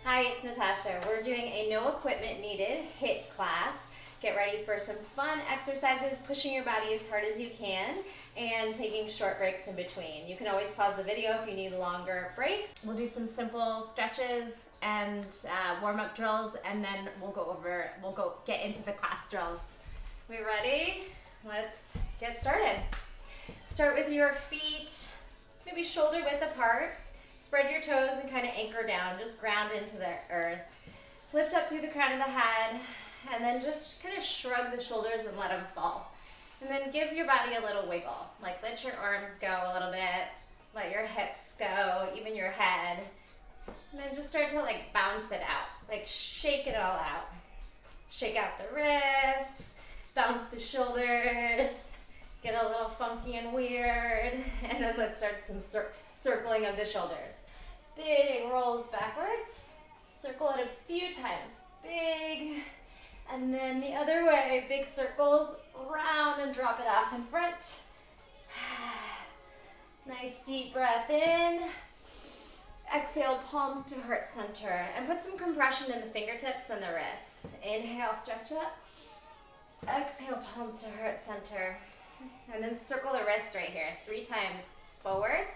Hi, it's Natasha. We're doing a no equipment needed HIT class. Get ready for some fun exercises, pushing your body as hard as you can, and taking short breaks in between. You can always pause the video if you need longer breaks. We'll do some simple stretches and warm-up drills, and then we'll get into the class drills. We ready? Let's get started. Start with your feet, maybe shoulder width apart. Spread your toes and kind of anchor down, just ground into the earth. Lift up through the crown of the head, and then just kind of shrug the shoulders and let them fall. And then give your body a little wiggle, like let your arms go a little bit, let your hips go, even your head. And then just start to like bounce it out, like shake it all out. Shake out the wrists, bounce the shoulders, get a little funky and weird, and then let's start some circling of the shoulders. Big rolls backwards, circle it a few times, big, and then the other way, big circles, round and drop it off in front. Nice deep breath in. Exhale, palms to heart center, and put some compression in the fingertips and the wrists. Inhale, stretch up. Exhale, palms to heart center. And then circle the wrists right here, 3 times forward,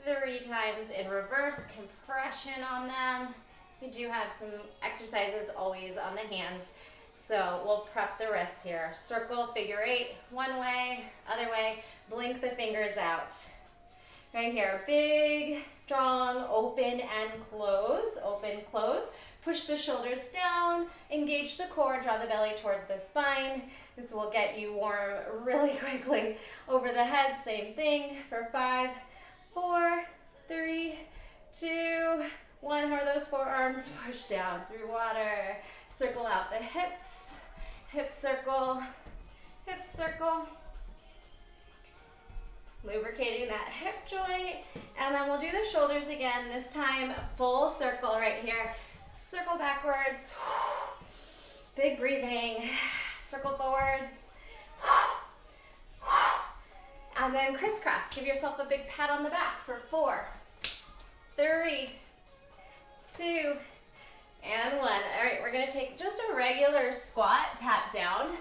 3 times in reverse, compression on them. We do have some exercises always on the hands, so we'll prep the wrists here. Circle, figure 8, one way, other way, blink the fingers out. Right here, big, strong, open and close, open, close. Push the shoulders down, engage the core, draw the belly towards the spine. This will get you warm really quickly. Over the head, same thing for 5, 4, 3, 2, 1. How are those forearms? Push down through water. Circle out the hips. Hip circle. Hip circle. Lubricating that hip joint. And then we'll do the shoulders again. This time, full circle right here. Circle backwards. Big breathing. Circle forwards. And then crisscross. Give yourself a big pat on the back for 4, 3, 2, and 1. All right, we're gonna take just a regular squat, tap down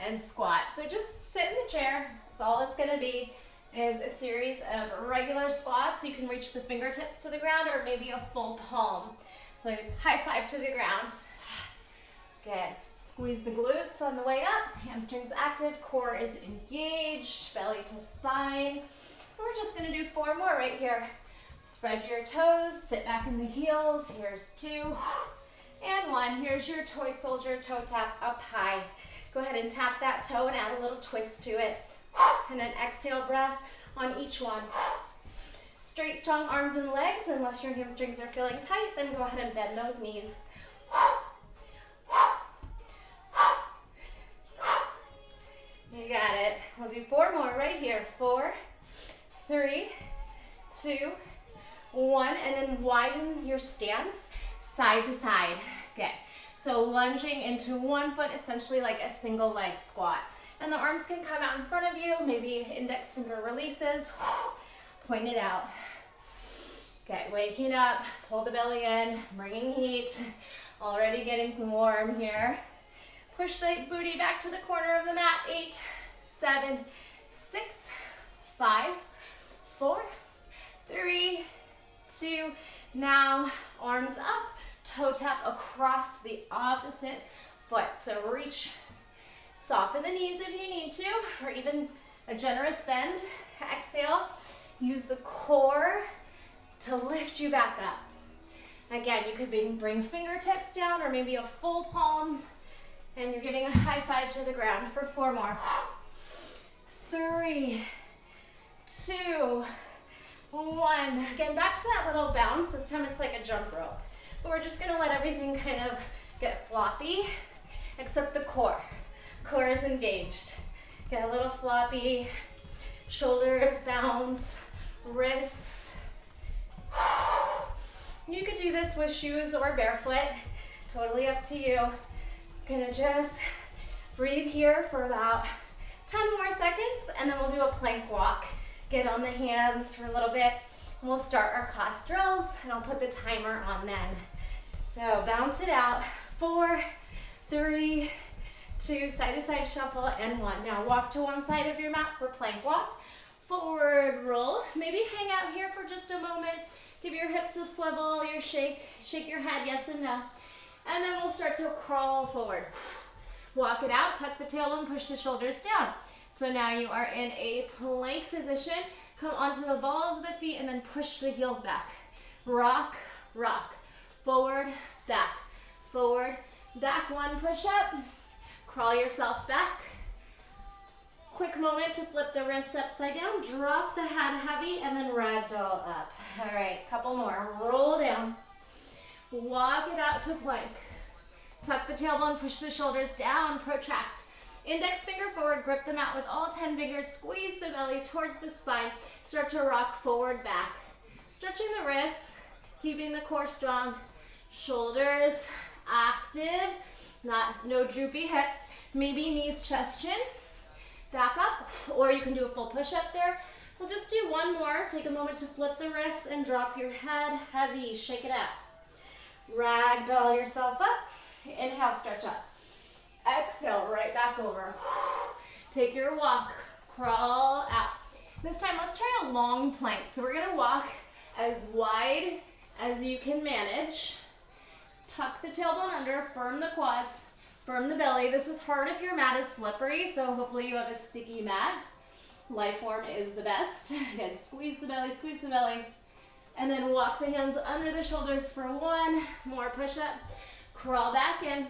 and squat. So just sit in the chair. That's all it's gonna be, is a series of regular squats. You can reach the fingertips to the ground or maybe a full palm. So high five to the ground. Good. Squeeze the glutes on the way up, hamstrings active, core is engaged, belly to spine. And we're just gonna do 4 more right here. Spread your toes, sit back in the heels. Here's 2 and 1. Here's your toy soldier toe tap up high. Go ahead and tap that toe and add a little twist to it. And then exhale breath on each one. Straight, strong arms and legs. Unless your hamstrings are feeling tight, then go ahead and bend those knees. You got it. We'll do 4 more right here. 4, 3, 2, 1, and then widen your stance side to side. Okay, so lunging into one foot, essentially like a single leg squat. And the arms can come out in front of you, maybe index finger releases, point it out. Okay, waking up, pull the belly in, bringing heat, already getting warm here. Push the booty back to the corner of the mat. 8, 7, 6, 5, 4, 3, 2. Now arms up, toe tap across to the opposite foot. So reach, soften the knees if you need to, or even a generous bend. Exhale, use the core to lift you back up. Again, you could bring fingertips down or maybe a full palm. And you're giving a high five to the ground for 4 more. 3, 2, 1. Again, back to that little bounce. This time it's like a jump rope. But we're just gonna let everything kind of get floppy, except the core. Core is engaged. Get a little floppy, shoulders bounce, wrists. You could do this with shoes or barefoot, totally up to you. Gonna just breathe here for about 10 more seconds, and then we'll do a plank walk. Get on the hands for a little bit, and we'll start our class drills, and I'll put the timer on then. So bounce it out. 4, 3, 2, side to side shuffle, and 1. Now walk to one side of your mat for plank walk. Forward roll. Maybe hang out here for just a moment. Give your hips a swivel, your shake your head, yes and no. And then we'll start to crawl forward. Walk it out, tuck the tailbone, push the shoulders down. So now you are in a plank position. Come onto the balls of the feet and then push the heels back. Rock, rock. Forward, back. Forward, back. 1 push up. Crawl yourself back. Quick moment to flip the wrists upside down. Drop the head heavy and then ragdoll up. All right, couple more. Roll down. Walk it out to plank. Tuck the tailbone, push the shoulders down, protract. Index finger forward, grip the mat with all 10 fingers, squeeze the belly towards the spine. Start to rock forward, back. Stretching the wrists, keeping the core strong. Shoulders active, no droopy hips. Maybe knees, chest, chin. Back up, or you can do a full push-up there. We'll just do one more. Take a moment to flip the wrists and drop your head heavy. Shake it out. Ragdoll yourself up. Inhale, stretch up. Exhale, right back over. Take your walk, crawl out. This time, let's try a long plank. So we're gonna walk as wide as you can manage. Tuck the tailbone under, firm the quads, firm the belly. This is hard if your mat is slippery, so hopefully you have a sticky mat. Liforme is the best. Again, squeeze the belly, and then walk the hands under the shoulders for 1 more push-up. Crawl back in,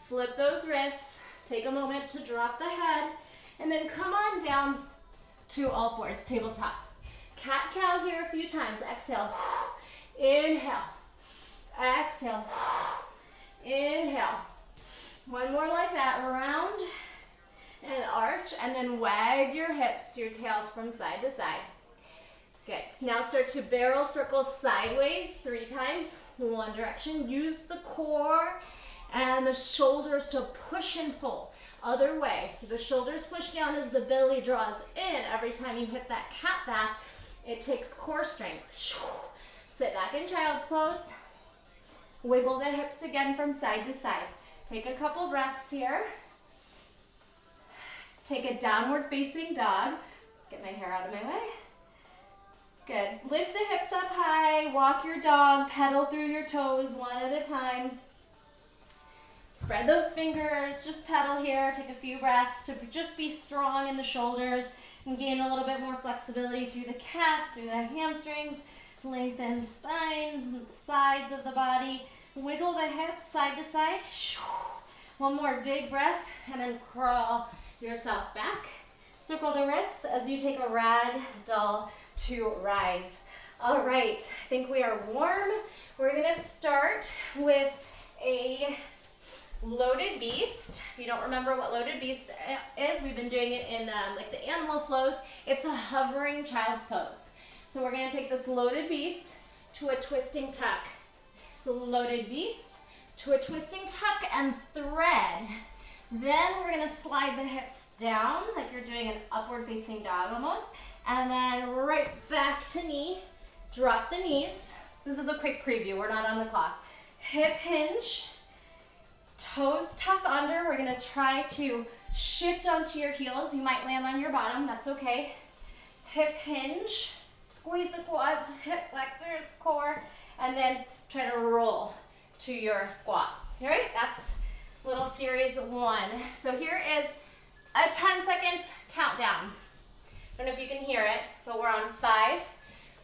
flip those wrists, take a moment to drop the head, and then come on down to all fours, tabletop. Cat-cow here a few times. Exhale, inhale, exhale, inhale. 1 more like that, round and arch, and then wag your hips, your tails from side to side. Good. Now start to barrel circle sideways 3 times. 1 direction. Use the core and the shoulders to push and pull. Other way. So the shoulders push down as the belly draws in. Every time you hit that cat back, it takes core strength. Sit back in child's pose. Wiggle the hips again from side to side. Take a couple breaths here. Take a downward facing dog. Just get my hair out of my way. Good. Lift the hips up high, walk your dog, pedal through your toes 1 at a time. Spread those fingers, just pedal here, take a few breaths to just be strong in the shoulders and gain a little bit more flexibility through the cat, through the hamstrings, lengthen spine, sides of the body, wiggle the hips side to side. 1 more big breath and then crawl yourself back. Circle the wrists as you take a ragdoll to rise. All right, I think we are warm. We're gonna start with a loaded beast. If you don't remember what loaded beast is, we've been doing it in like the animal flows. It's a hovering child's pose. So we're gonna take this loaded beast to a twisting tuck. The loaded beast to a twisting tuck and thread. Then we're gonna slide the hips down like you're doing an upward facing dog almost. And then right back to knee, drop the knees. This is a quick preview, we're not on the clock. Hip hinge, toes tuck under. We're gonna try to shift onto your heels. You might land on your bottom, that's okay. Hip hinge, squeeze the quads, hip flexors, core, and then try to roll to your squat. All right, that's little series 1. So here is a 10-second countdown. I don't know if you can hear it, but we're on 5,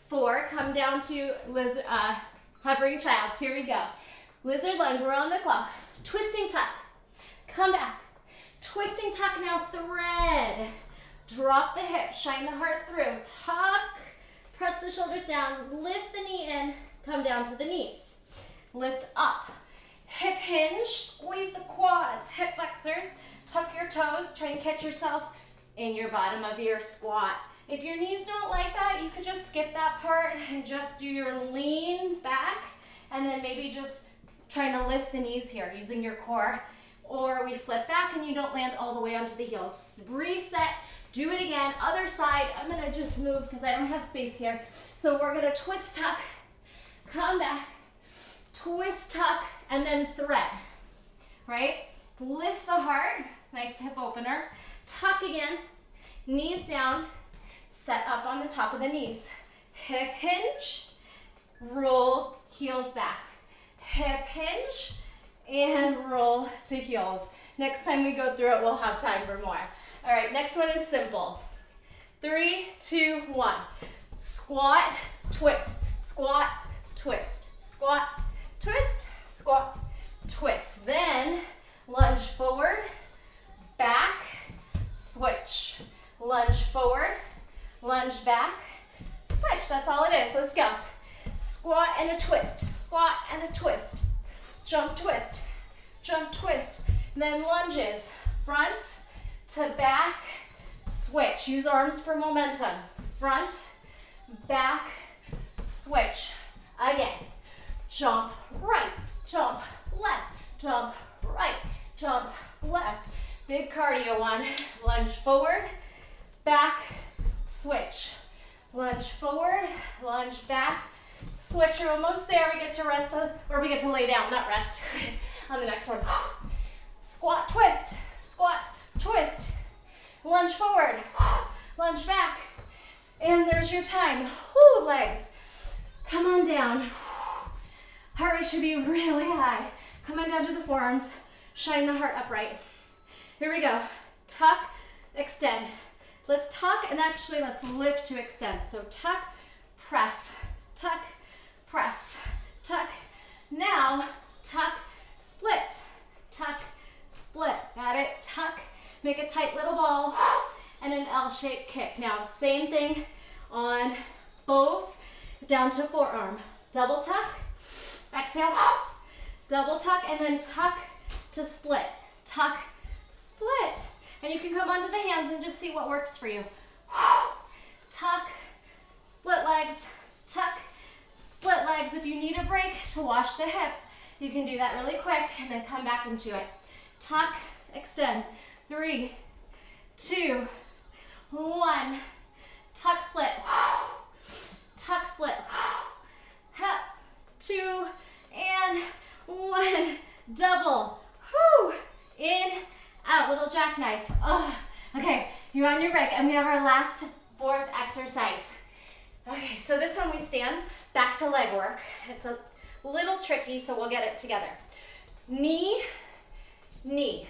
4, come down to hovering childs. Here we go. Lizard lunge, we're on the clock. Twisting tuck, come back. Twisting tuck, now thread. Drop the hip, shine the heart through. Tuck, press the shoulders down, lift the knee in, come down to the knees. Lift up. Hip hinge, squeeze the quads, hip flexors, tuck your toes, try and catch yourself in your bottom of your squat. If your knees don't like that, you could just skip that part and just do your lean back and then maybe just trying to lift the knees here using your core. Or we flip back and you don't land all the way onto the heels. Reset, do it again, other side. I'm gonna just move because I don't have space here. So we're gonna twist tuck, come back, twist tuck, and then thread, right? Lift the heart, nice hip opener. Tuck again, knees down, set up on the top of the knees. Hip hinge, roll, heels back. Hip hinge, and roll to heels. Next time we go through it, we'll have time for more. All right, next one is simple. 3, 2, 1. Squat, twist, squat, twist, squat, twist, squat, twist. Then lunge forward, back, switch. Lunge forward, lunge back, switch. That's all it is. Let's go. Squat and a twist, squat and a twist. Jump, twist, jump, twist. Then lunges, front to back, switch. Use arms for momentum. Front, back, switch. Again, jump right, jump left, jump right, jump left. Big cardio one. Lunge forward, back, switch. Lunge forward, lunge back, switch. We're almost there. We get to rest, or we get to lay down, not rest, on the next one. Squat, twist, squat, twist. Lunge forward, lunge back. And there's your time. Whoo, legs. Come on down. Heart rate should be really high. Come on down to the forearms. Shine the heart upright. Here we go. Tuck, extend. Let's tuck and actually let's lift to extend. So tuck, press, tuck, press, tuck. Now, tuck, split, tuck, split. Got it? Tuck, make a tight little ball, and an L-shaped kick. Now, same thing on both, down to forearm. Double tuck, exhale, double tuck, and then tuck to split. Tuck, split. And you can come onto the hands and just see what works for you. Tuck, split legs, tuck, split legs. If you need a break to wash the hips, you can do that really quick and then come back into it. Tuck, extend. 3, 2, 1. Tuck, split. Tuck, split. Hop, 2, and 1. Double. Whew. In, out, little jackknife. Oh, okay, you're on your break, and we have our last fourth exercise. Okay, so this one we stand back to leg work. It's a little tricky, so we'll get it together. Knee, knee.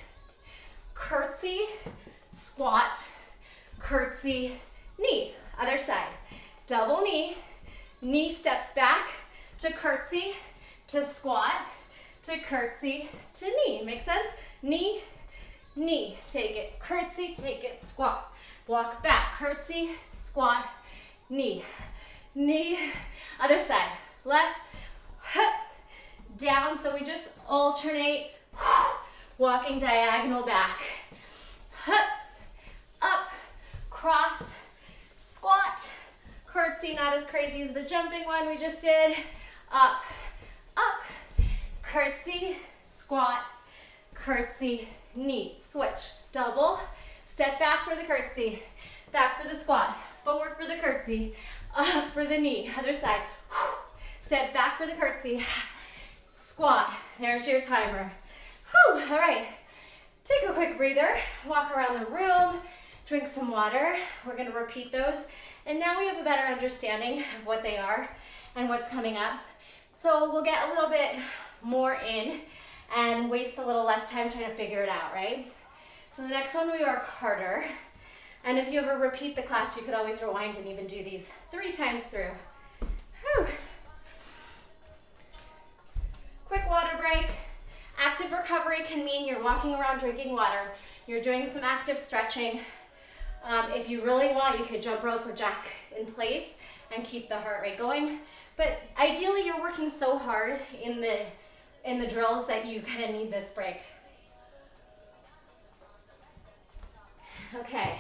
Curtsy, squat, curtsy, knee. Other side. Double knee, knee steps back to curtsy, to squat, to curtsy, to knee. Make sense? Knee, knee. Take it, curtsy, take it, squat. Walk back, curtsy, squat, knee. Knee, other side. Left, hip, down. So we just alternate, walking diagonal back. Hip, up, cross, squat, curtsy, not as crazy as the jumping one we just did. Up, up, curtsy, squat, curtsy, knee. Switch, double, step back for the curtsy, back for the squat, forward for the curtsy, up for the knee. Other side, step back for the curtsy, squat. There's your timer. Whew, all right. Take a quick breather, walk around the room, drink some water. We're gonna repeat those. And now we have a better understanding of what they are and what's coming up. So we'll get a little bit more in and waste a little less time trying to figure it out, right? So the next one we work harder. And if you ever repeat the class, you could always rewind and even do these 3 times through. Whew. Quick water break. Active recovery can mean you're walking around drinking water. You're doing some active stretching. If you really want, you could jump rope or jack in place and keep the heart rate going. But ideally, you're working so hard in the drills that you kind of need this break. Okay,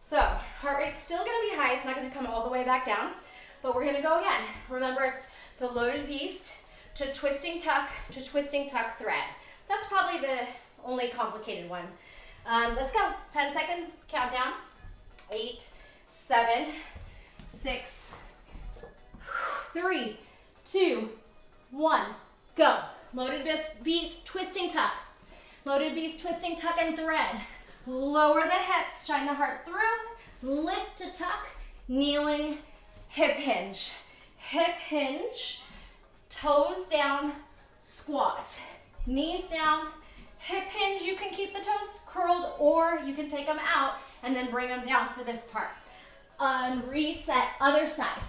so heart rate's still going to be high. It's not going to come all the way back down, but we're going to go again. Remember, it's the loaded beast to twisting tuck thread. That's probably the only complicated one. Let's go. 10-second countdown. 8, 7, 6, 3, 2, 1, go. Loaded beast, twisting tuck. Loaded beast, twisting tuck and thread. Lower the hips, shine the heart through. Lift to tuck, kneeling, hip hinge. Hip hinge, toes down, squat. Knees down, hip hinge. You can keep the toes curled or you can take them out and then bring them down for this part. Reset, other side.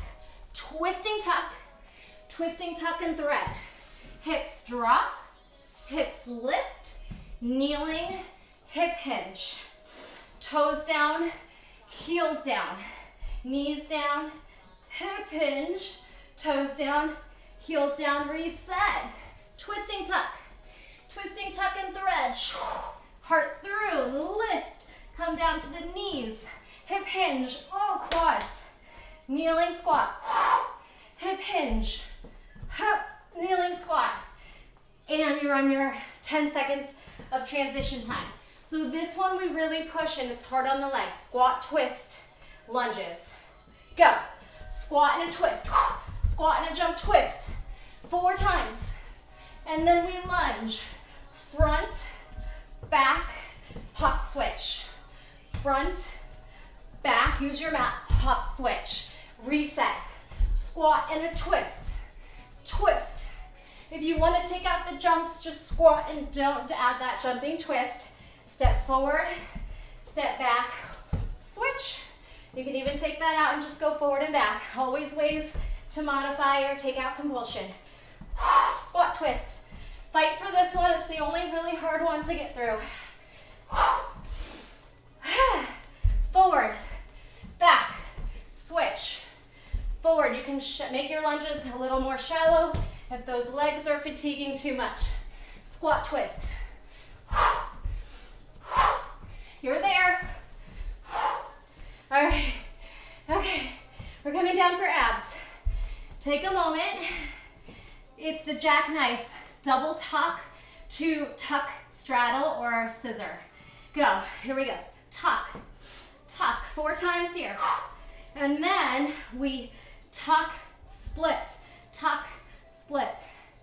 Twisting tuck and thread. Hips drop, hips lift, kneeling, hip hinge. Toes down, heels down, knees down, hip hinge, toes down, heels down, reset. Twisting tuck and thread. Heart through, lift, come down to the knees, hip hinge, quads. Kneeling squat, hip hinge, kneeling squat. And you're on your 10 seconds of transition time. So this one we really push and it's hard on the legs. Squat, twist, lunges. Go. Squat and a twist. Squat and a jump twist. 4 times. And then we lunge. Front, back, hop switch. Front, back, use your mat, hop switch. Reset. Squat and a twist. Twist. If you want to take out the jumps, just squat and don't add that jumping twist. Step forward, step back, switch. You can even take that out and just go forward and back. Always ways to modify or take out compulsion. Squat twist. Fight for this one. It's the only really hard one to get through. Forward, back, switch. Forward. You can make your lunges a little more shallow if those legs are fatiguing too much. Squat twist. You're there. All right. Okay. We're coming down for abs. Take a moment. It's the jackknife. Double tuck to tuck, straddle, or scissor. Go. Here we go. Tuck. Tuck. 4 times here. And then we tuck, split. Tuck, split.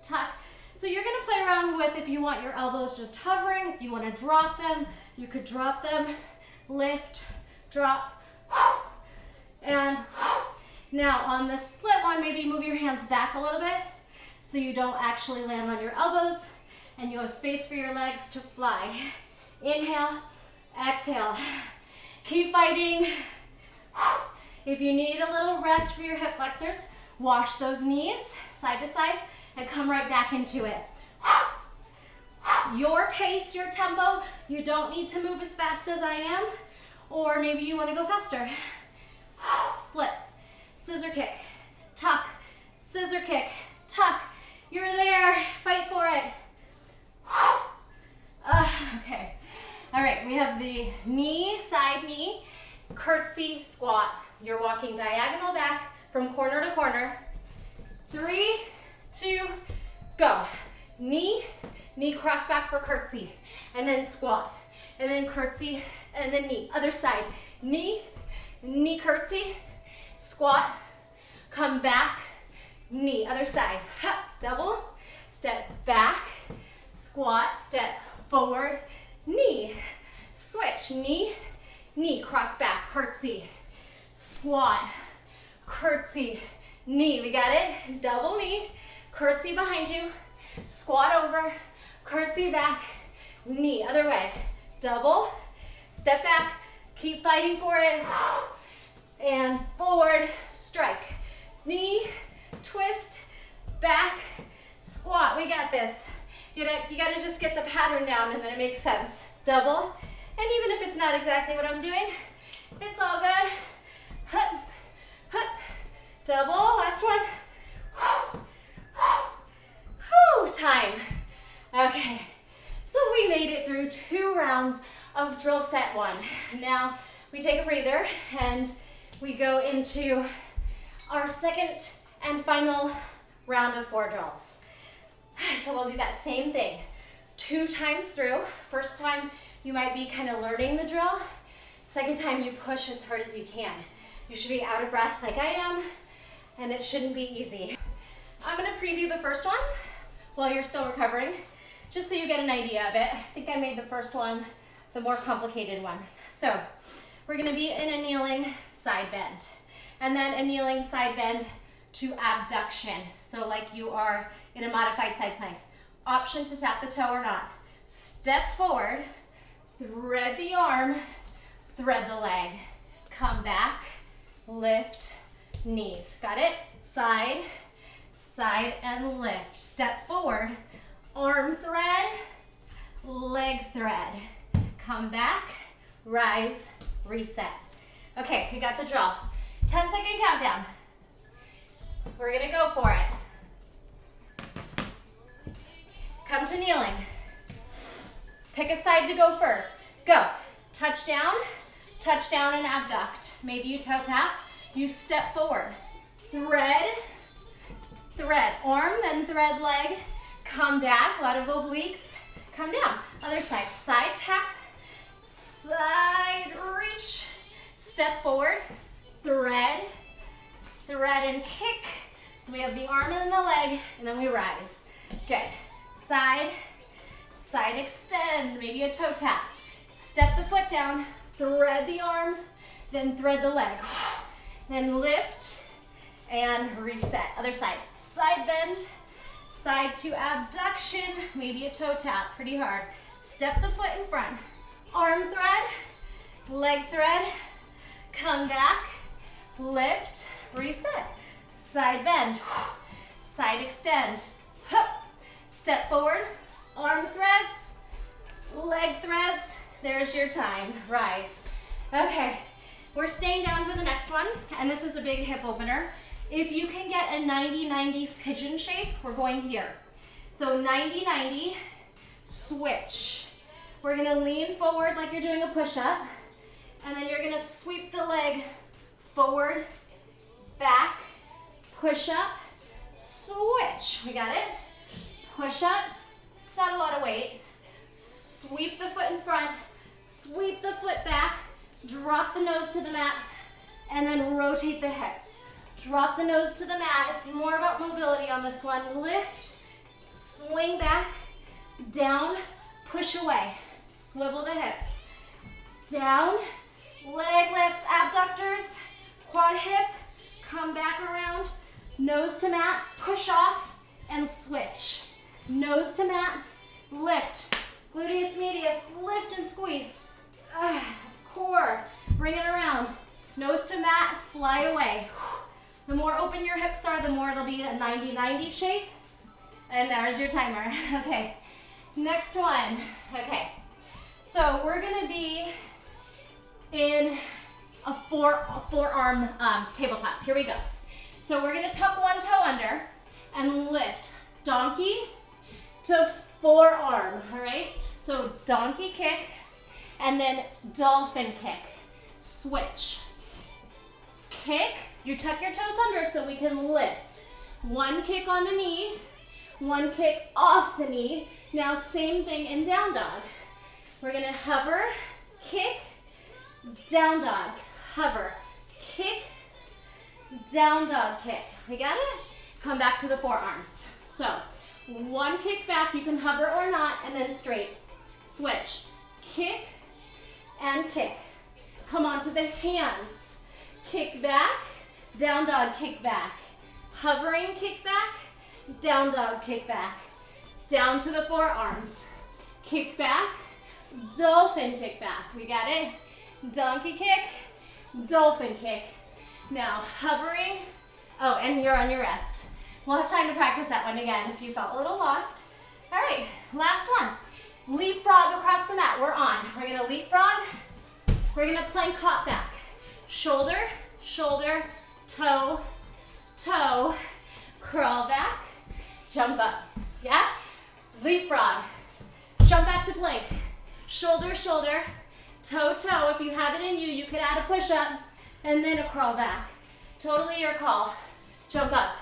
Tuck. So you're going to play around with if you want your elbows just hovering. If you want to drop them, you could drop them. Lift, drop. And now on the split one, maybe move your hands back a little bit so you don't actually land on your elbows and you have space for your legs to fly. Inhale, exhale. Keep fighting. If you need a little rest for your hip flexors, wash those knees side to side and come right back into it. Your pace, your tempo. You don't need to move as fast as I am, or maybe you want to go faster. Split, scissor kick, tuck, scissor kick, tuck. You're there, fight for it. Okay, all right, we have the knee, side knee, curtsy squat. You're walking diagonal back from corner to corner. 3, 2, go. Knee, knee cross back for curtsy, and then squat, and then curtsy, and then knee. Other side, knee, knee curtsy, squat, come back, knee. Other side, double, step back, squat, step forward, knee, switch, knee, knee, cross back, curtsy, squat, curtsy, knee. We got it? Double knee, curtsy behind you, squat over, curtsy back, knee. Other way, double, step back, keep fighting for it, and forward, strike, knee, twist, back, squat. We got this. You gotta just get the pattern down and then it makes sense. Double, and even if it's not exactly what I'm doing, it's all good. Hup, hup, double, last one. Whew, time. Okay, so we made it through 2 rounds of drill set 1. Now we take a breather and we go into our second and final round of 4 drills. So we'll do that same thing 2 times through. First time you might be kind of learning the drill. Second time you push as hard as you can. You should be out of breath like I am, and it shouldn't be easy. I'm going to preview the first one. while you're still recovering, just so you get an idea of it. I think I made the first one the more complicated one. So we're gonna be in a kneeling side bend, and then a kneeling side bend to abduction. So like you are in a modified side plank. Option to tap the toe or not. Step forward, thread the arm, thread the leg. Come back, lift, knees. Got it? Side, side, and lift. Step forward, arm thread, leg thread. Come back, rise, reset. Okay, we got the drill. 10-second countdown. We're gonna go for it. Come to kneeling. Pick a side to go first. Go. Touchdown, touchdown, and abduct. Maybe you toe tap. You step forward. Thread, thread arm, then thread leg. Come back, a lot of obliques. Come down. Other side. Side tap, side reach. Step forward, thread, thread, and kick. So we have the arm and the leg, and then we rise. Good. Side, side extend, maybe a toe tap. Step the foot down, thread the arm, then thread the leg. Then lift and reset. Other side. Side bend, side to abduction, maybe a toe tap, pretty hard. Step the foot in front. Arm thread, leg thread, come back, lift, reset. Side bend, side extend, step forward, arm threads, leg threads. There's your time, rise. Okay, we're staying down for the next one, and this is a big hip opener. If you can get a 90-90 pigeon shape, we're going here. So 90-90, switch. We're gonna lean forward like you're doing a push-up, and then you're gonna sweep the leg forward, back, push up, switch. We got it? Push up, it's not a lot of weight. Sweep the foot in front, sweep the foot back, drop the nose to the mat, and then rotate the hips. Drop the nose to the mat. It's more about mobility on this one. Lift, swing back, down, push away. Swivel the hips. Down, leg lifts, abductors, quad hip, come back around, nose to mat, push off, and switch. Nose to mat, lift, gluteus medius, lift and squeeze. Core, bring it around. Nose to mat, fly away. The more open your hips are, the more it'll be a 90-90 shape. And there's your timer. Okay, next one. Okay, so we're gonna be in a forearm tabletop. Here we go. So we're gonna tuck one toe under and lift. Donkey to forearm, all right? So donkey kick and then dolphin kick. Switch. Kick, you tuck your toes under so we can lift. One kick on the knee, one kick off the knee. Now same thing in down dog. We're gonna hover, kick, down dog, hover, kick, down dog kick. We got it? Come back to the forearms. So one kick back, you can hover or not, and then straight. Switch, kick and kick. Come onto the hands. Kick back, down dog, kick back. Hovering, kick back, down dog, kick back. Down to the forearms. Kick back, dolphin kick back. We got it? Donkey kick, dolphin kick. Now hovering, oh, and you're on your rest. We'll have time to practice that one again if you felt a little lost. All right, last one. Leapfrog across the mat, we're on. We're gonna leapfrog, we're gonna plank hop back. Shoulder, shoulder, toe, toe, crawl back, jump up, yeah? Leapfrog, jump back to plank. Shoulder, shoulder, toe, toe. If you have it in you, you could add a push-up and then a crawl back. Totally your call. Jump up.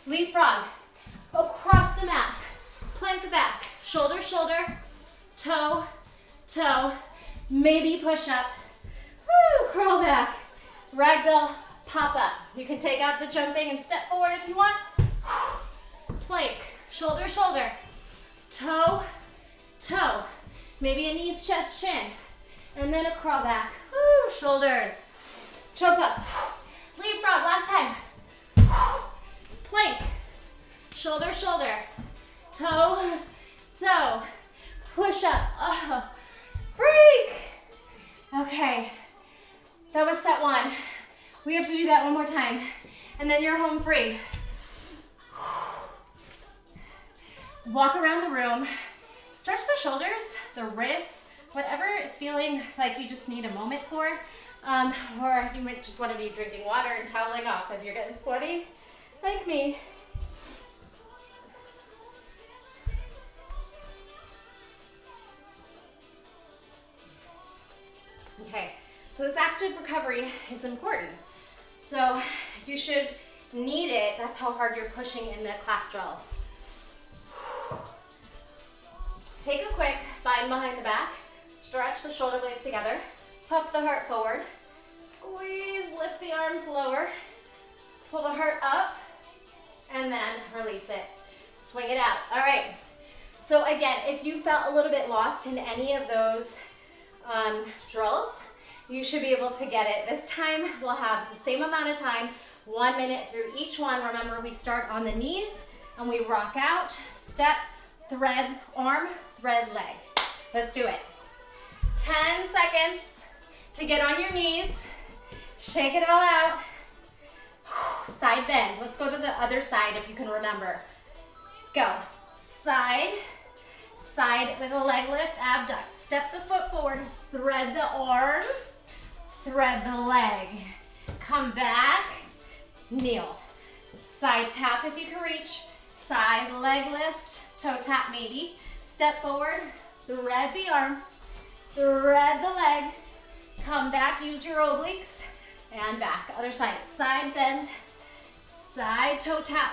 Leapfrog, across the mat, plank back, shoulder, shoulder, toe, toe, maybe push up, woo, crawl back, ragdoll, pop up. You can take out the jumping and step forward if you want. Plank, shoulder, shoulder, toe, toe. Maybe a knees, chest, chin. And then a crawl back. Woo, shoulders. Choke up. Leapfrog, last time. Plank. Shoulder, shoulder. Toe, toe. Push up. Oh, break. Okay. That was set one. We have to do that one more time. And then you're home free. Walk around the room. Stretch the shoulders, the wrists, whatever is feeling like you just need a moment for. Or you might just want to be drinking water and toweling off if you're getting sweaty, like me. Okay, so this active recovery is important. So you should need it. That's how hard you're pushing in the class drills. Take a quick bind behind the back. Stretch the shoulder blades together. Puff the heart forward. Squeeze, lift the arms lower. Pull the heart up, and then release it. Swing it out. All right. So again, if you felt a little bit lost in any of those drills, you should be able to get it. This time, we'll have the same amount of time, 1 minute through each one. Remember, we start on the knees, and we rock out, step, thread, arm, thread, leg. Let's do it. 10 seconds to get on your knees. Shake it all out. Side bend. Let's go to the other side if you can remember. Go. Side, side with a leg lift, abduct. Step the foot forward, thread the arm, thread the leg. Come back, kneel. Side tap if you can reach. Side leg lift, toe tap maybe. Step forward, thread the arm, thread the leg. Come back, use your obliques, and back. Other side, side bend, side toe tap.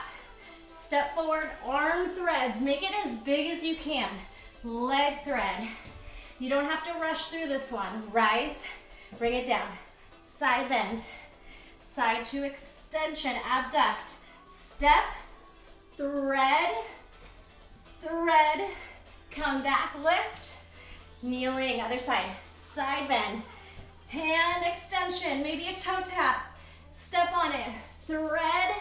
Step forward, arm threads. Make it as big as you can. Leg thread. You don't have to rush through this one. Rise, bring it down. Side bend, side to extension, abduct. Step, thread, thread. Come back, lift, kneeling. Other side, side bend. Hand extension, maybe a toe tap. Step on it, thread,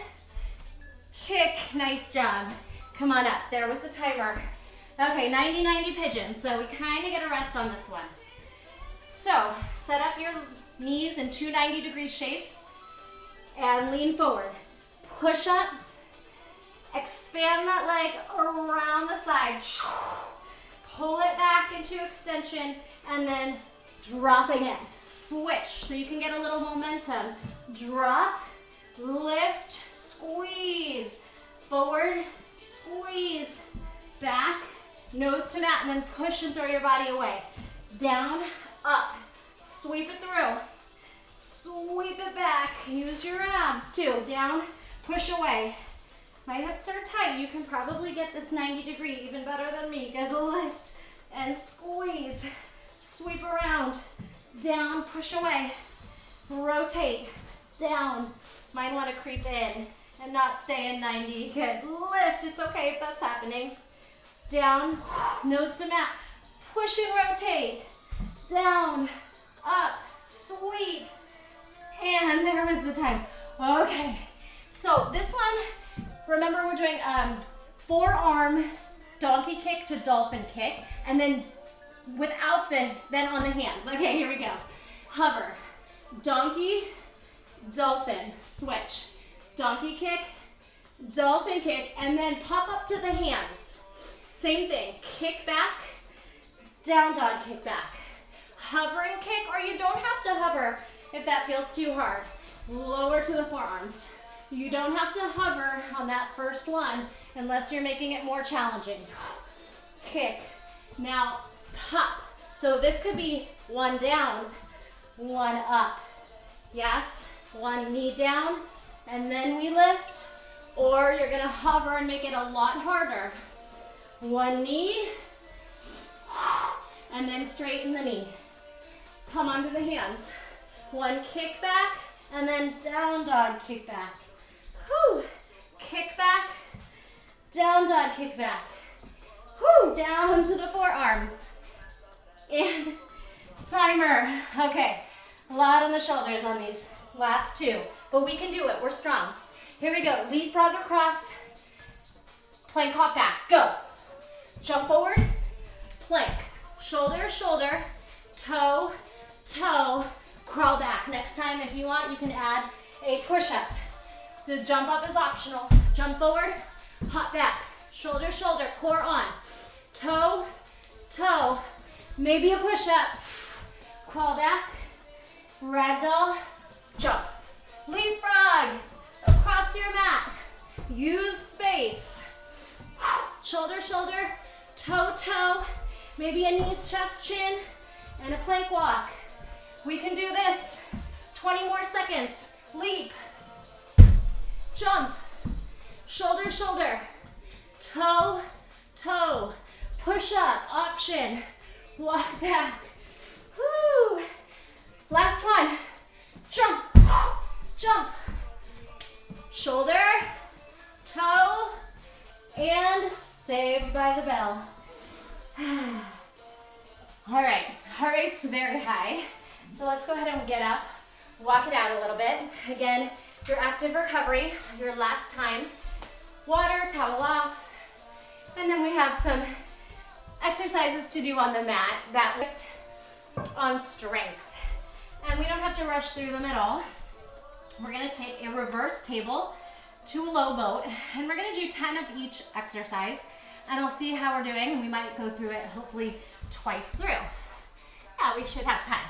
kick. Nice job. Come on up. There was the timer. Okay, 90-90 pigeon. So we kind of get a rest on this one. So set up your knees in two 90-degree shapes and lean forward. Push up. Expand that leg around the side. Pull it back into extension and then dropping it. Switch so you can get a little momentum. Drop, lift, squeeze. Forward, squeeze. Back, nose to mat, and then push and throw your body away. Down, up. Sweep it through. Sweep it back. Use your abs too. Down, push away. My hips are tight. You can probably get this 90-degree even better than me. Get a lift and squeeze. Sweep around. Down, push away. Rotate. Down. Might want to creep in and not stay in 90. Good. Lift. It's okay if that's happening. Down, nose to mat. Push and rotate. Down, up, sweep. And there was the time. Okay. So this one, remember we're doing forearm donkey kick to dolphin kick. And then without then on the hands. Okay, here we go. Hover. Donkey, dolphin, switch. Donkey kick, dolphin kick, and then pop up to the hands. Same thing, kick back, down dog, kick back. Hovering kick, or you don't have to hover if that feels too hard. Lower to the forearms. You don't have to hover on that first one unless you're making it more challenging. Kick. Now, pop. So this could be one down, one up. Yes, one knee down, and then we lift. Or you're gonna hover and make it a lot harder. One knee, and then straighten the knee. Come onto the hands. One kick back, and then down dog kick back. Whew. Kick back, Down dog, kick back. Whoo, down to the forearms. And timer. Okay, a lot on the shoulders on these last two, but we can do it, we're strong. Here we go, leapfrog across, plank hop back, go. Jump forward, plank, shoulder, shoulder, toe, toe, crawl back. Next time, if you want, you can add a push-up. So jump up is optional. Jump forward, hop back, shoulder, shoulder, core on, toe, toe, maybe a push-up, crawl back, ragdoll, jump, leapfrog, across your mat, use space, shoulder, shoulder, toe, toe, maybe a knees, chest, chin, and a plank walk. We can do this, 20 more seconds, leap, jump, shoulder, shoulder, toe, toe, push up, option, walk back, woo. Last one, jump, jump, shoulder, toe, and saved by the bell. All right, heart rate's very high, so let's go ahead and get up, walk it out a little bit. Again, your active recovery, your last time. Water, towel off, and then we have some exercises to do on the mat that list on strength. And we don't have to rush through them at all. We're gonna take a reverse table to a low boat, and we're gonna do 10 of each exercise, and I'll see how we're doing. We might go through it hopefully twice through. Yeah, we should have time.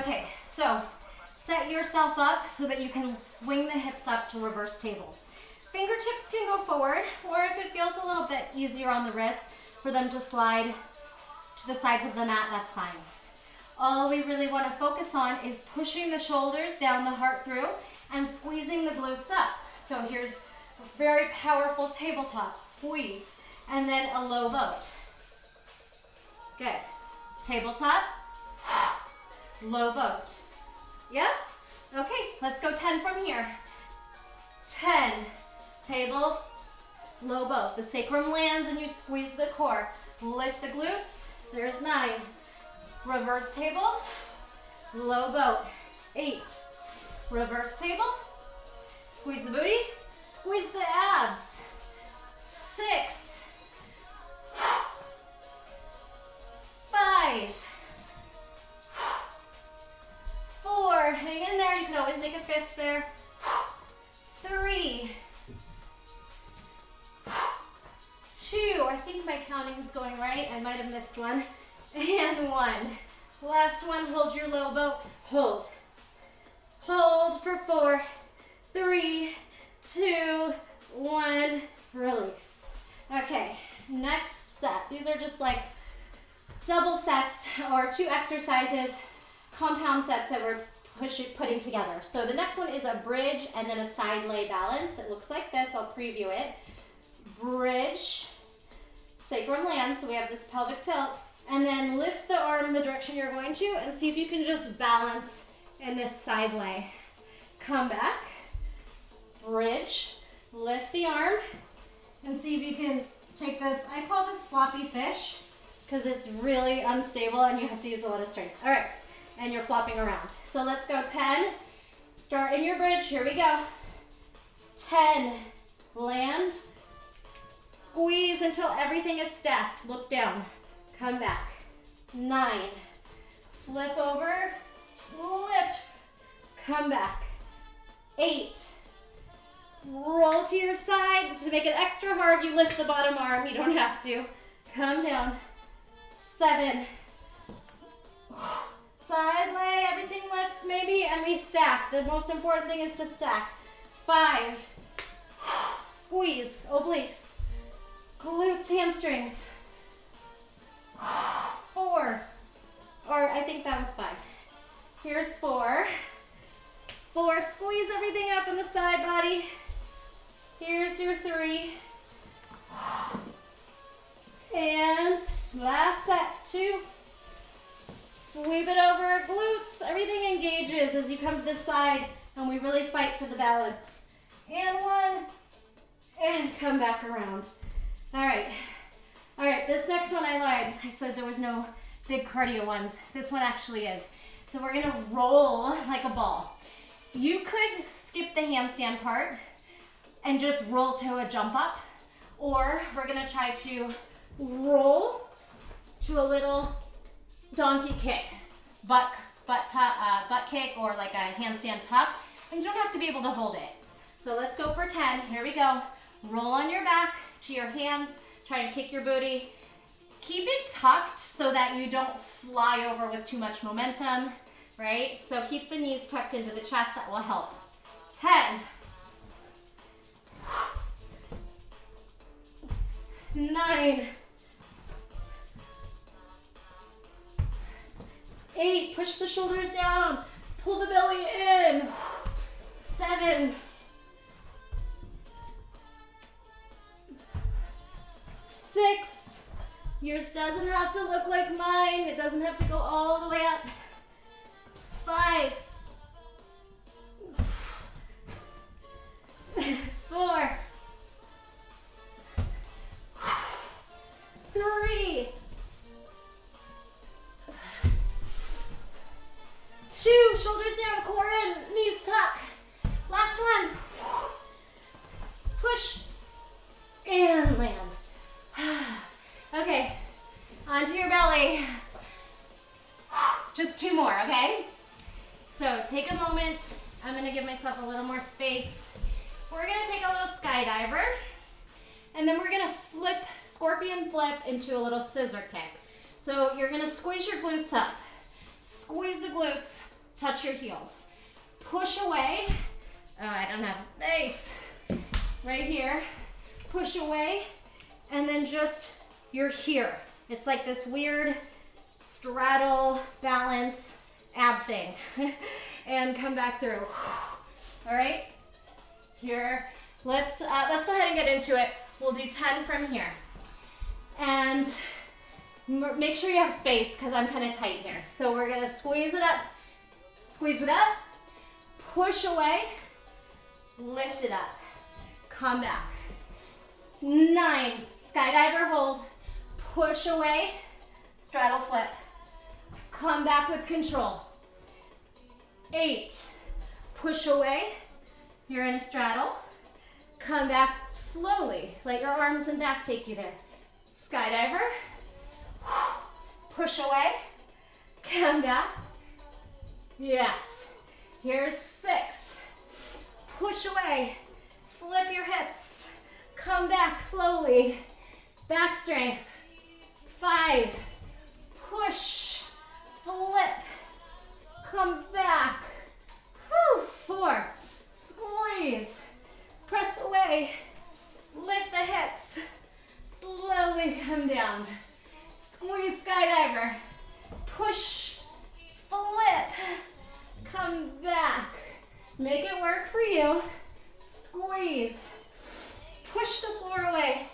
Okay, so set yourself up so that you can swing the hips up to reverse table. Fingertips can go forward, or if it feels a little bit easier on the wrists for them to slide to the sides of the mat, that's fine. All we really want to focus on is pushing the shoulders down the heart through and squeezing the glutes up. So here's a very powerful tabletop squeeze, and then a low boat. Good. Tabletop, low boat. Yeah? Okay, let's go 10 from here. 10, table, low boat. The sacrum lands and you squeeze the core. Lift the glutes. There's 9. Reverse table, low boat. 8, reverse table, squeeze the booty, squeeze the abs. 6, 5, 4, hang in there, you can always make a fist there. 3, 2, I think my counting's going right, I might have missed one. And 1. Last one, hold your low boat, hold. Hold for 4, 3, 2, 1, release. Okay, next set. These are just like double sets or 2 exercises, compound sets that we're putting together. So the next one is a bridge and then a side lay balance. It looks like this, I'll preview it. Bridge, sacrum lands, so we have this pelvic tilt, and then lift the arm the direction you're going to and see if you can just balance in this side lay. Come back, bridge, lift the arm, and see if you can take this, I call this floppy fish, because it's really unstable and you have to use a lot of strength. All right, and you're flopping around. So let's go 10, start in your bridge, here we go. 10, land, squeeze until everything is stacked, look down, come back. 9, flip over, lift, come back. 8, roll to your side. To make it extra hard, you lift the bottom arm, you don't have to. Come down. 7, side lay, everything lifts maybe, and we stack. The most important thing is to stack. 5, squeeze, obliques, glutes, hamstrings. 4, or I think that was 5. Here's 4. 4, squeeze everything up in the side body. Here's your 3. And last set, 2. Sweep it over, glutes. Everything engages as you come to this side, and we really fight for the balance. And 1, and come back around. All right. All right, this next one I lied. I said there was no big cardio ones. This one actually is. So we're gonna roll like a ball. You could skip the handstand part and just roll to a jump up, or we're gonna try to roll to a little donkey kick, butt kick, or like a handstand tuck, and you don't have to be able to hold it. So let's go for 10. Here we go. Roll on your back to your hands. Try to kick your booty. Keep it tucked so that you don't fly over with too much momentum, right? So keep the knees tucked into the chest. That will help. 10. 9. 8. Push the shoulders down. Pull the belly in. 7. 6. Yours doesn't have to look like mine. It doesn't have to go all the way up. 5. 4. 3. 2. Shoulders down, core in, knees tuck. Last one. Push and land. Okay, onto your belly. Just 2 more, okay? So take a moment. I'm gonna give myself a little more space. We're gonna take a little skydiver, and then we're gonna flip, scorpion flip into a little scissor kick. So you're gonna squeeze your glutes up. Squeeze the glutes, touch your heels. Push away. Oh, I don't have space. Right here. Push away, and then just, you're here. It's like this weird straddle balance ab thing. And come back through. All right? Here. Let's go ahead and get into it. We'll do 10 from here. And make sure you have space because I'm kind of tight here. So we're going to squeeze it up, push away, lift it up, come back. 9, skydiver hold, push away, straddle flip, come back with control. 8, push away, you're in a straddle, come back slowly, let your arms and back take you there. Skydiver, push away, come back. Yes. Here's 6. Push away, flip your hips, come back slowly. Back strength. 5. Push, flip, come back. Whew. 4. Squeeze, press away, lift the hips, slowly come down. Squeeze skydiver, push, flip, come back. Make it work for you. Squeeze, push the floor away,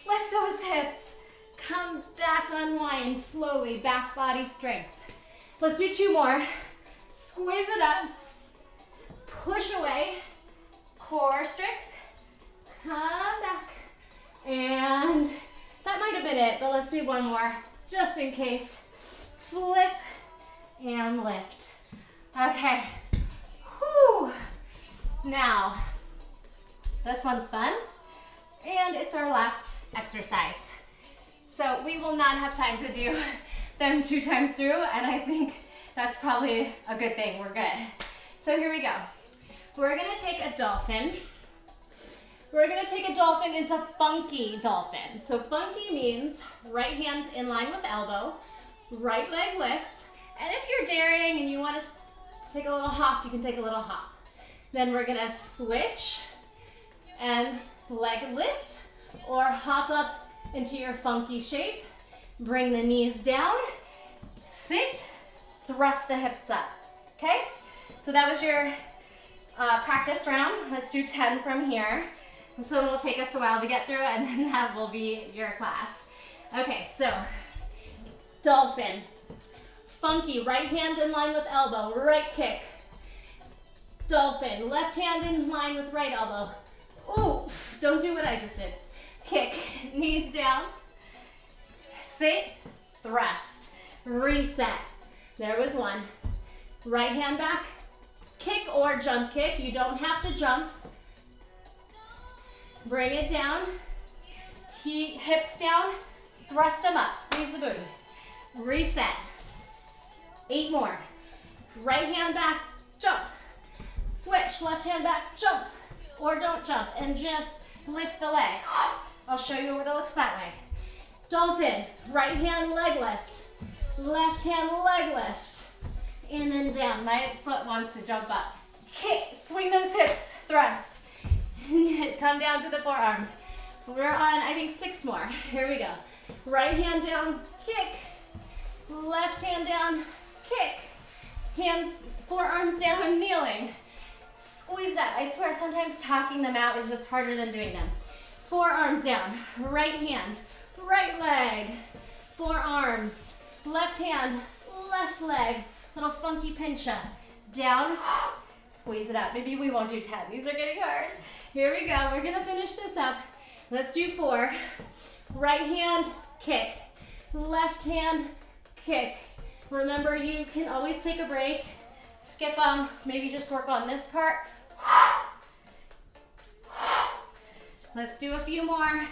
lift those hips, come back, unwind slowly, back body strength. Let's do 2 more. Squeeze it up, push away, core strength, come back. And that might have been it, but let's do 1 more, just in case. Flip and lift. Okay. Whew. Now, this one's fun, and it's our last exercise. So we will not have time to do them 2 times through, and I think that's probably a good thing. We're good. So here we go. We're gonna take a dolphin. We're gonna take a dolphin into funky dolphin. So funky means right hand in line with elbow, right leg lifts, and if you're daring and you wanna take a little hop, you can take a little hop. Then we're gonna switch and leg lift or hop up into your funky shape. Bring the knees down, sit, thrust the hips up, okay? So that was your practice round. Let's do 10 from here. This one will take us a while to get through, and then that will be your class. Okay, so dolphin. Funky, right hand in line with elbow, right kick. Dolphin, left hand in line with right elbow. Ooh, don't do what I just did. Kick, knees down, sit, thrust, reset. There was one. Right hand back, kick or jump kick. You don't have to jump. Bring it down, hips down, thrust them up, squeeze the booty. Reset. 8 more. Right hand back, jump. Switch, left hand back, jump. Or don't jump and just lift the leg. I'll show you what it looks that way. Dolphin, right hand leg lift. Left hand leg lift. And then down, my foot wants to jump up. Kick, swing those hips, thrust. Come down to the forearms. We're on, I think, 6 more. Here we go. Right hand down, kick. Left hand down, kick. Hands, forearms down, kneeling. Squeeze that. I swear, sometimes talking them out is just harder than doing them. Forearms down, right hand, right leg. Forearms, left hand, left leg. Little funky pinch up. Down, squeeze it up. Maybe we won't do 10. These are getting hard. Here we go. We're going to finish this up. Let's do 4. Right hand, kick. Left hand, kick. Remember, you can always take a break. Skip them. Maybe just work on this part. Let's do a few more.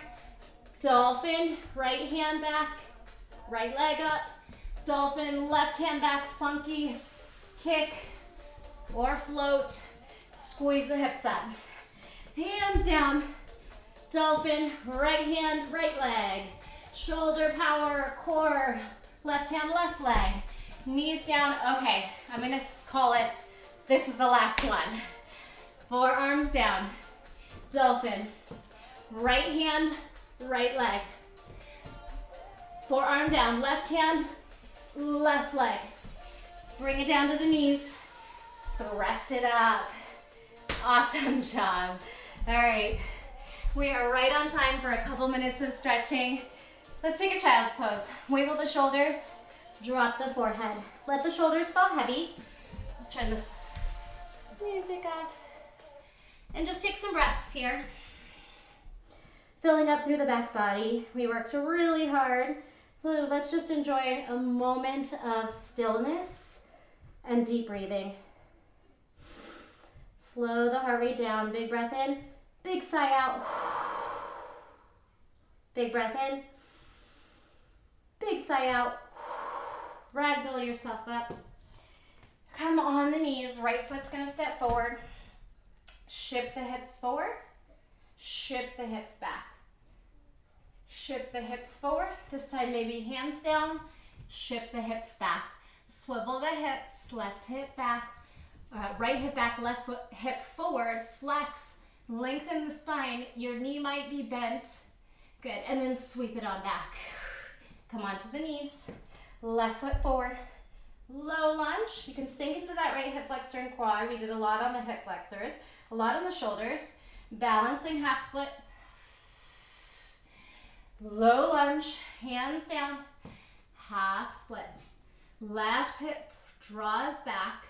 Dolphin, right hand back, right leg up. Dolphin, left hand back, funky kick or float. Squeeze the hips up. Hands down. Dolphin, right hand, right leg. Shoulder power, core, left hand, left leg. Knees down. Okay, I'm gonna call it, this is the last one. Forearms down. Dolphin, right hand, right leg. Forearm down, left hand, left leg. Bring it down to the knees. Thrust it up. Awesome job. All right, we are right on time for a couple minutes of stretching. Let's take a child's pose. Wiggle the shoulders, drop the forehead. Let the shoulders fall heavy. Let's turn this music off. And just take some breaths here. Filling up through the back body. We worked really hard. So let's just enjoy a moment of stillness and deep breathing. Slow the heart rate down. Big breath in, big sigh out. Big breath in, big sigh out. Ragdoll yourself up. Come on the knees. Right foot's gonna step forward. Shift the hips forward. Shift the hips back. Shift the hips forward. This time maybe hands down. Shift the hips back. Swivel the hips. Left hip back. Right hip back, left foot, hip forward, flex, lengthen the spine. Your knee might be bent. Good, and then sweep it on back. Come onto the knees, left foot forward, low lunge. You can sink into that right hip flexor and quad. We did a lot on the hip flexors, a lot on the shoulders. Balancing half split. Low lunge, hands down, half split. Left hip draws back.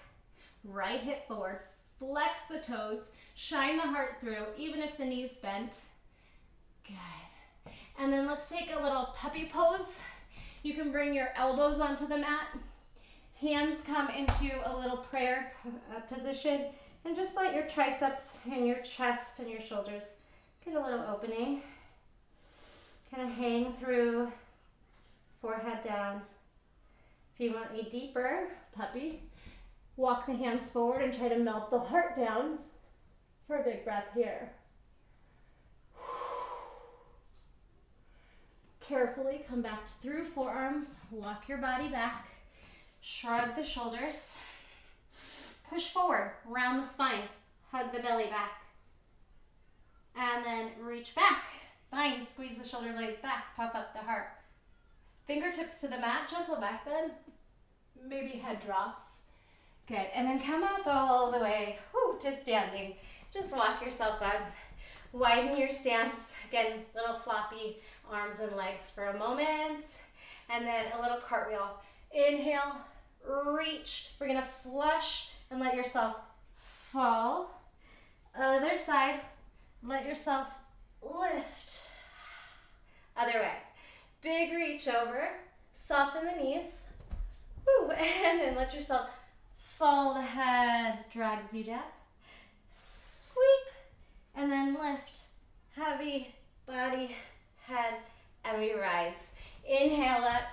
Right hip forward, flex the toes, shine the heart through, even if the knee's bent. Good. And then let's take a little puppy pose. You can bring your elbows onto the mat. Hands come into a little prayer position, and just let your triceps and your chest and your shoulders get a little opening. Kind of hang through, forehead down. If you want a deeper puppy, walk the hands forward and try to melt the heart down for a big breath here. Carefully come back through forearms, walk your body back, shrug the shoulders, push forward, round the spine, hug the belly back, and then reach back, bind, squeeze the shoulder blades back, puff up the heart. Fingertips to the mat, gentle back bend, maybe head drops. Good, and then come up all the way to standing. Just walk yourself up. Widen your stance. Again, little floppy arms and legs for a moment. And then a little cartwheel. Inhale, reach. We're gonna flush and let yourself fall. Other side, let yourself lift. Other way. Big reach over, soften the knees. Woo. And then let yourself fall. The head drags you down. Sweep, and then lift. Heavy body, head, and we rise. Inhale up,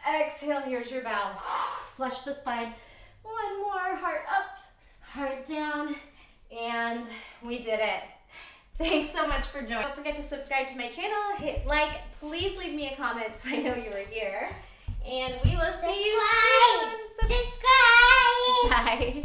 exhale, here's your bow. Flush the spine. One more, heart up, heart down, and we did it. Thanks so much for joining. Don't forget to subscribe to my channel, hit like, please leave me a comment so I know you were here, and we will see you soon. Subscribe! Bye!